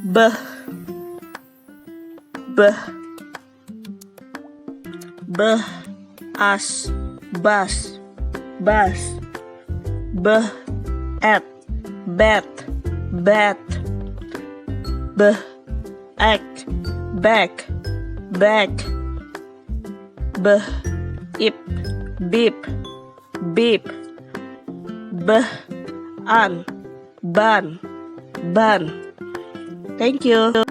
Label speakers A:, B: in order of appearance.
A: beh, beh, beh, as, bas, bas, beh, at, bet, bet, beh, ek, back, back, beh, ip, beep, beep, beh, an, ban, ban. Thank you.